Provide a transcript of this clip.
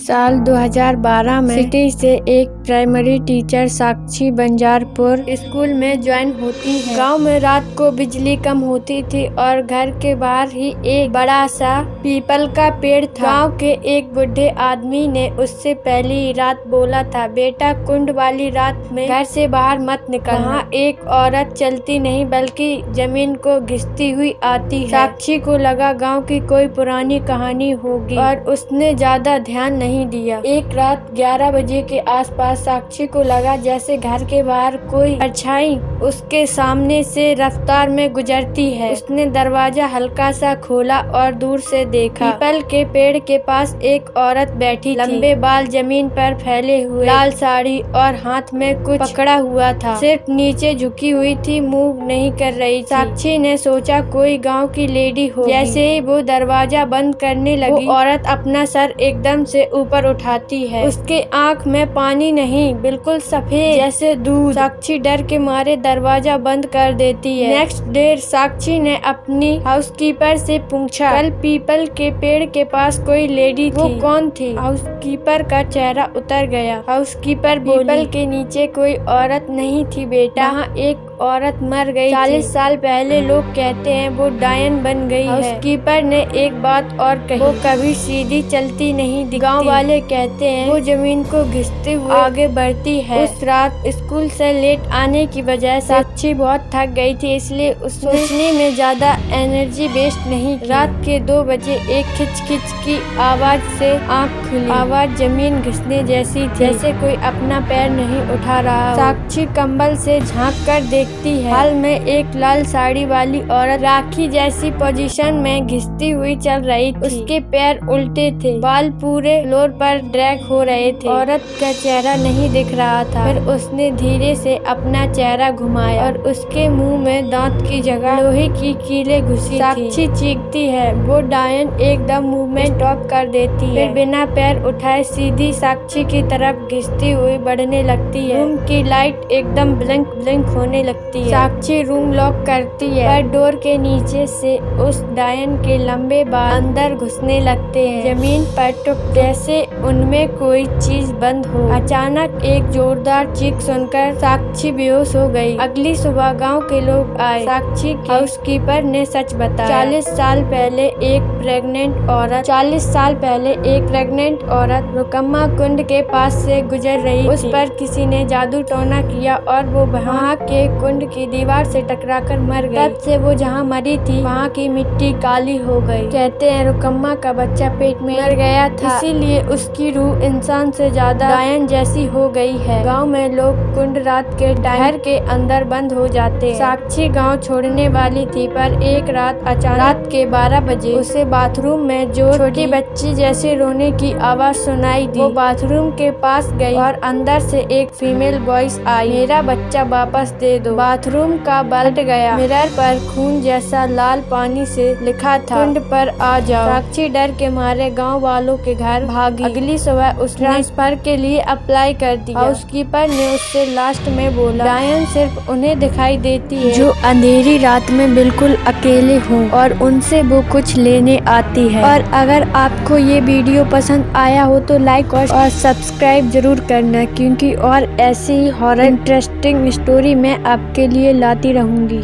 साल 2012 में सिटी से एक प्राइमरी टीचर साक्षी बंजारपुर स्कूल में ज्वाइन होती है। गांव में रात को बिजली कम होती थी और घर के बाहर ही एक बड़ा सा पीपल का पेड़ था। गांव के एक बुढ़े आदमी ने उससे पहली रात बोला था, बेटा कुंड वाली रात में घर से बाहर मत निकल। वहाँ एक औरत चलती नहीं बल्कि जमीन को घिसती हुई आती है। साक्षी को लगा गाँव की कोई पुरानी कहानी होगी और उसने ज्यादा ध्यान नहीं दिया। एक रात 11 बजे के आसपास साक्षी को लगा जैसे घर के बाहर कोई परछाई उसके सामने से रफ्तार में गुजरती है। उसने दरवाजा हल्का सा खोला और दूर से देखा। पीपल के पेड़ के पास एक औरत बैठी थी। लंबे बाल जमीन पर फैले हुए, लाल साड़ी और हाथ में कुछ पकड़ा हुआ था। सिर्फ नीचे झुकी हुई थी, मूव नहीं कर रही थी। साक्षी ने सोचा कोई गाँव की लेडी हो। जैसे ही वो दरवाजा बंद करने लगी, वो औरत अपना सर एकदम से ऊपर उठाती है। उसके आंख में पानी नहीं, बिल्कुल सफेद जैसे दूध। साक्षी डर के मारे दरवाजा बंद कर देती है। नेक्स्ट डे साक्षी ने अपनी हाउसकीपर से पूछा, कल पीपल के पेड़ के पास कोई लेडी थी, वो कौन थी? हाउसकीपर का चेहरा उतर गया। हाउसकीपर बोली, पीपल के नीचे कोई औरत नहीं थी बेटा, वहाँ एक औरत मर गई 40 साल पहले। लोग कहते हैं वो डायन बन गई है। हाउसकीपर ने एक बात और कही, वो कभी सीधी चलती नहीं दिखती। गाँव वाले कहते हैं वो जमीन को घिसते हुए आगे बढ़ती है। उस रात स्कूल से लेट आने की वजह से साक्षी बहुत थक गई थी, इसलिए उस सोचने में ज्यादा एनर्जी वेस्ट नहीं की। रात के 2 बजे एक खिच खिच की आवाज से आँख खुली। आवाज जमीन घिसने जैसी थी, जैसे कोई अपना पैर नहीं उठा रहा हो। साक्षी कंबल से झाँक कर देखती है। हाल में एक लाल साड़ी वाली औरत राखी जैसी पोजीशन में घिसती हुई चल रही थी। उसके पैर उल्टे थे, बाल पूरे फ्लोर पर ड्रैग हो रहे थे। औरत का चेहरा नहीं दिख रहा था। फिर उसने धीरे से अपना चेहरा घुमाया और उसके मुंह में दांत की जगह लोहे की कीलें घुसी थी। साक्षी चीखती है। वो डायन एकदम मूवमेंट स्टॉप कर देती है। फिर बिना पैर उठाए सीधी साक्षी की तरफ घिसती हुई बढ़ने लगती है। रूम की लाइट एकदम ब्लिंक ब्लिंक होने लगती है। साक्षी रूम लॉक करती है, पर डोर के नीचे से उस डायन के लंबे बाल अंदर घुसने लगते हैं। जमीन पर टुक जैसे उनमें कोई चीज बंद हो। अचानक एक जोरदार चीख सुनकर साक्षी बेहोश हो गई। अगली सुबह गांव के लोग आए। साक्षी के हाउसकीपर ने सच बताया। 40 साल पहले एक प्रेग्नेंट औरत रुकम्मा कुंड के पास से गुजर रही थी। उस पर किसी ने जादू टोना किया और वो वहाँ के कुंड की दीवार से टकराकर मर गई। तब से वो जहाँ मरी थी वहाँ की मिट्टी काली हो गई। कहते हैं रुकम्मा का बच्चा पेट में मर गया था, इसीलिए उसकी रूह इंसान से ज्यादा डायन जैसी हो गई है। गांव में लोग कुंड रात के घर के अंदर बंद हो जाते हैं। साक्षी गांव छोड़ने वाली थी, पर एक रात अचानक रात के 12 बजे उसे बाथरूम में जो छोटी बच्ची जैसे रोने की आवाज सुनाई दी। वो बाथरूम के पास गई और अंदर से एक फीमेल वॉइस आई, मेरा बच्चा वापस दे दो। बाथरूम का बल्ब गया। मिरर पर खून जैसा लाल पानी से लिखा था, कुंड पर आ जाओ। साक्षी डर के मारे गांव वालों के घर भागी। अगली सुबह उसने ट्रांसफर के लिए अप्लाई कर दिया। हाउसकीपर ने उससे लास्ट में बोला, डायन सिर्फ उन्हें दिखाई देती है जो अंधेरी रात में बिल्कुल अकेले हों और उनसे वो कुछ लेने आती है। और अगर आपको ये वीडियो पसंद आया हो तो लाइक और सब्सक्राइब जरूर करना, क्योंकि और ऐसी ही हॉरर इंटरेस्टिंग स्टोरी मैं आपके लिए लाती रहूंगी।